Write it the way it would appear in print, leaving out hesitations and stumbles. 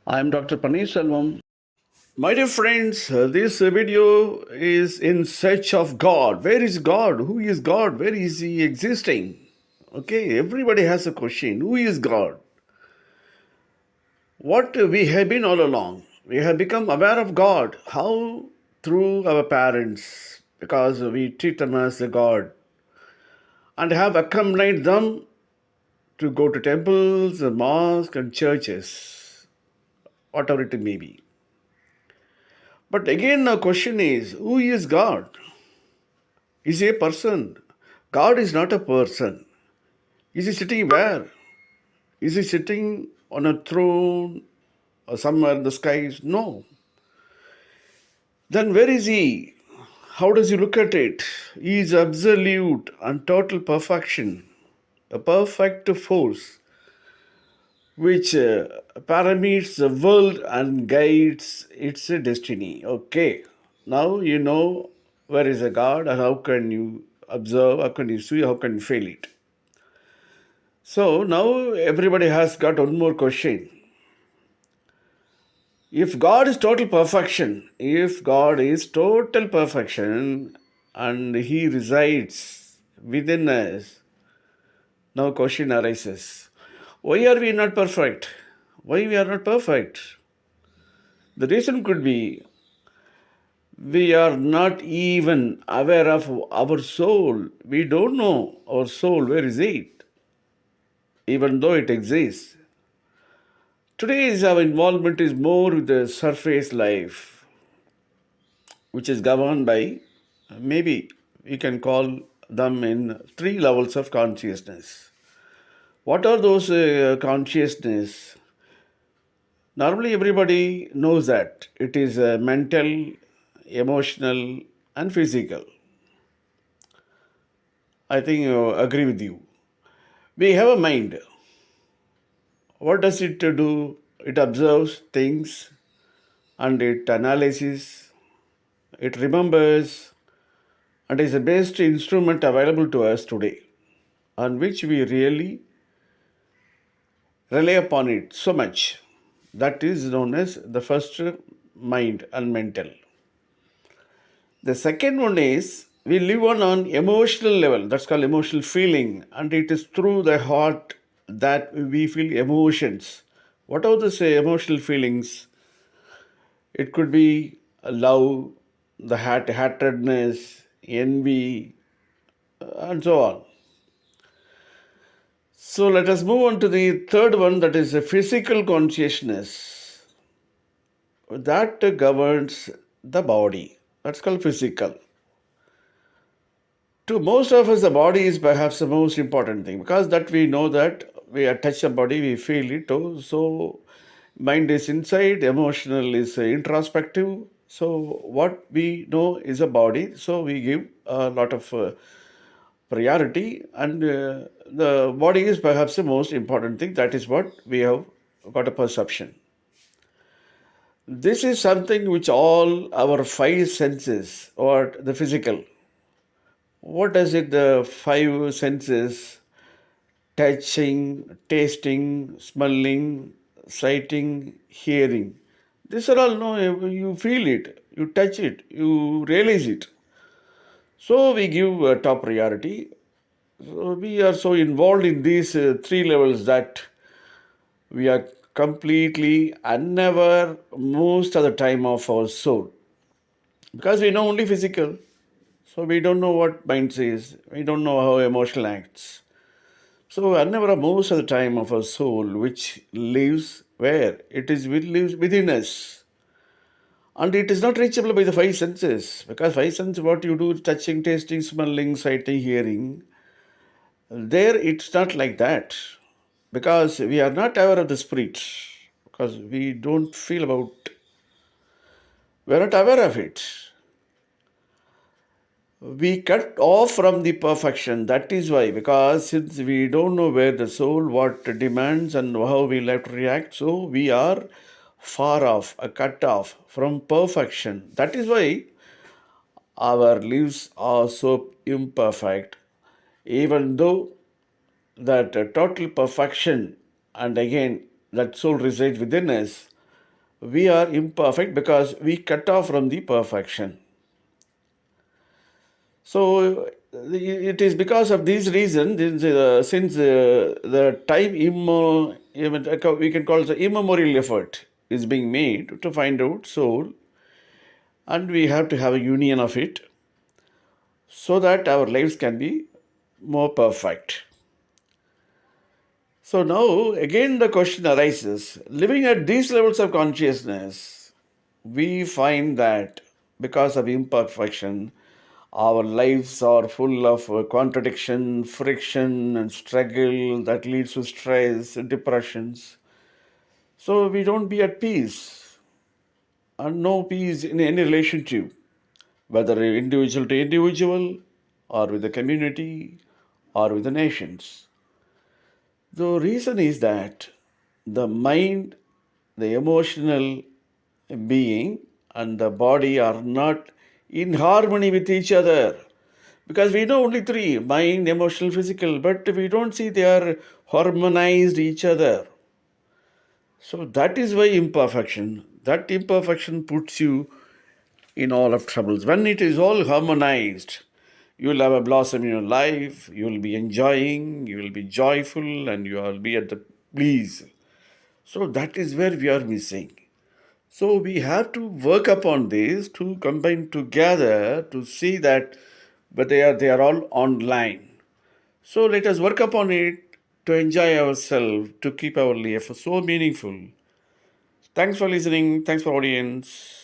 I'm Dr. Paneerselvam. My dear friends, this video is in search of God. Where is God? Who is God? Where is He existing? Okay, everybody has a question. Who is God? What we have been all along. We have become aware of God. How? Through our parents, because we treat them as a God and have accompanied them to go to temples, and mosques, and churches, whatever it may be. But again, the question is, who is God? Is he a person? God is not a person. Is he sitting where? Is he sitting on a throne or somewhere in the skies? No. Then where is he? How does he look at it? He is absolute and total perfection, a perfect force which parameets the world and guides its destiny. Okay, now you know where is a God and how can you observe, how can you see, how can you feel it. So now everybody has got one more question. If God is total perfection, and He resides within us, now question arises. Why are we not perfect? Why we are not perfect? The reason could be we are not even aware of our soul. We don't know our soul, where is it? Even though it exists. Today's our involvement is more with the surface life, which is governed by, maybe we can call them in three levels of consciousness. What are those consciousness? Normally everybody knows that it is mental, emotional, and physical. I think agree with you. We have a mind. What does it do? It observes things and it analyzes, it remembers, and is the best instrument available to us today, on which we really rely upon it so much. That is known as the first mind and mental. The second one is we live on emotional level. That's called emotional feeling, and it is through the heart that we feel emotions. What are those emotional feelings? It could be love, the hatredness, envy, and so on. So let us move on to the third one, that is a physical consciousness. That governs the body. That's called physical. To most of us, the body is perhaps the most important thing because that we know that we touch the body, we feel it. Oh, so mind is inside, emotional is introspective. So what we know is a body. So we give a lot of priority, and the body is perhaps the most important thing. That is what we have got a perception. This is something which all our five senses, or the physical. What does it, the five senses, touching, tasting, smelling, sighting, hearing. These are all, no, you feel it, you touch it, you realize it. So we give top priority. So we are so involved in these three levels that we are completely unaware most of the time of our soul. Because we know only physical. So we don't know what mind says. We don't know how emotional acts. So unaware most of the time of our soul, which lives where? Lives within us. And it is not reachable by the five senses. Because five senses, what you do, touching, tasting, smelling, sighting, hearing, there it's not like that. Because we are not aware of the spirit. Because we don't feel about, we are not aware of it. We cut off from the perfection. That is why, because since we don't know where the soul, what demands and how we like to react, so we are far off, cut off from perfection. That is why our lives are so imperfect, even though that total perfection, and again, that soul resides within us, we are imperfect because we cut off from the perfection. So it is because of these reasons, since the time we can call it the immemorial effort is being made to find out soul, and we have to have a union of it so that our lives can be more perfect. So now again the question arises, living at these levels of consciousness, we find that because of imperfection, our lives are full of contradiction, friction, and struggle that leads to stress, depressions. So we don't be at peace and no peace in any relationship, whether individual to individual, or with the community, or with the nations. The reason is that the mind, the emotional being, and the body are not in harmony with each other. Because we know only three: mind, emotional, physical, but we don't see they are harmonized each other. So that is why imperfection. That imperfection puts you in all of troubles. When it is all harmonized, you will have a blossom in your life, you will be enjoying, you will be joyful, and you will be at the please. So that is where we are missing. So we have to work upon this to combine together to see that, but they are all online. So let us work upon it to enjoy ourselves, to keep our life so meaningful. Thanks for listening. Thanks for audience.